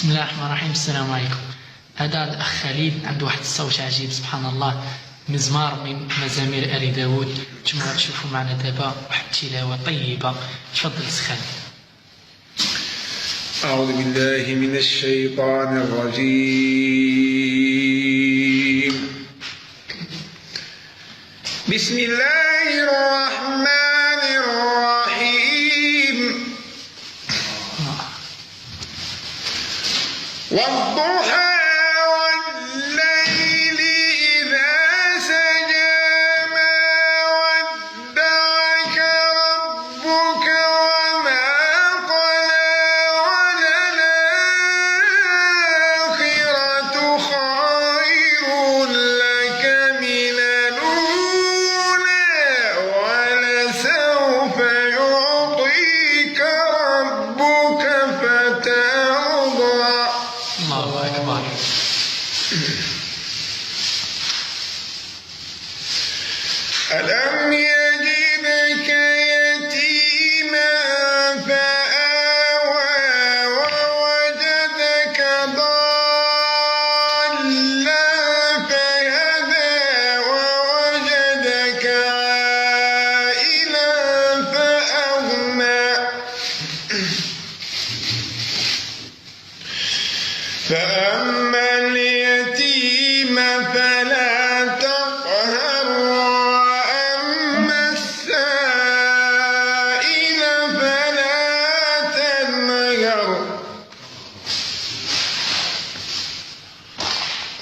بسم الله الرحمن الرحيم. السلام عليكم. هذا الأخ خالد عنده واحد الصوت عجيب سبحان الله، مزمار من مزامير آل داود. نتوما غتشوفوا معنا دابا واحد التلاوة طيبة. تفضل سي خالد. أعوذ بالله من الشيطان الرجيم. بسم الله الرحمن الرحيم. والضحى والليل إذا سجى ما ودعك ربك وما قلى وللآخرة خير لك من الأولى ولسوف يعطيك ربك فترضى. الله أكبر. ألم يجدك يتيما فآوى ووجدك ضالا فهدى ووجدك عائلا فأغنى فأما اليتيم فلا تقهر وأما السائل فلا تنهر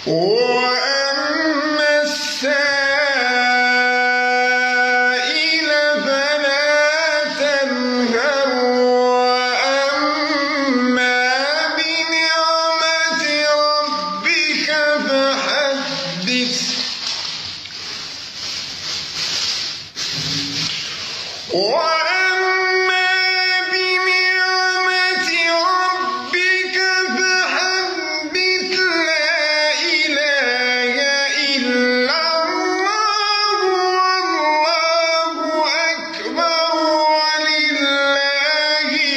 وأما السائل فلا تنهر وأما بنعمة ربك فحدث. وأما بنعمة ربك فحدث. لا إله إلا الله والله أكبر ولله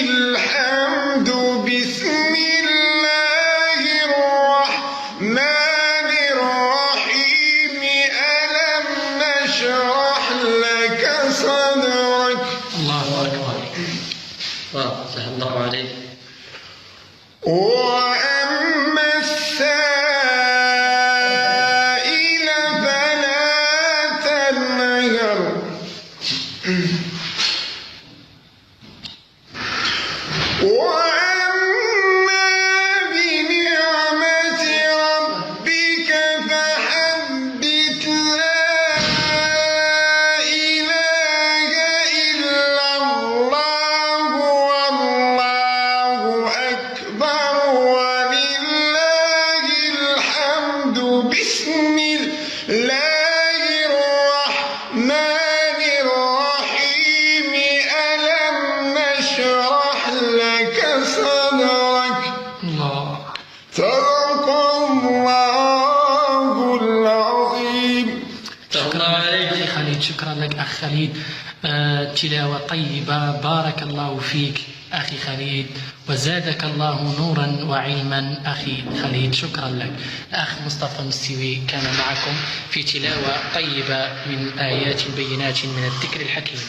الحمد. بسم الله الرحمن الرحيم. ألم نشرح لك صدرك. الله أكبر. سهل الله عليك. وأما السائل فلا تنهر وأما بنعمة ربك فحدث. لا إله إلا الله والله أكبر ولله الحمد. بسم الله الرحمن الرحيم. ألم نشرح لك صدرك. الله. صدق الله العظيم. شكرا لك أخي خالد. شكرا لك أخ خالد. تلاوة طيبة. بارك الله فيك أخي خالد وزادك الله نورا وعلما أخي خالد. شكرا لك. الأخ مصطفى مستوي كان معكم في تلاوة طيبة من آيات بينات من الذكر الحكيم.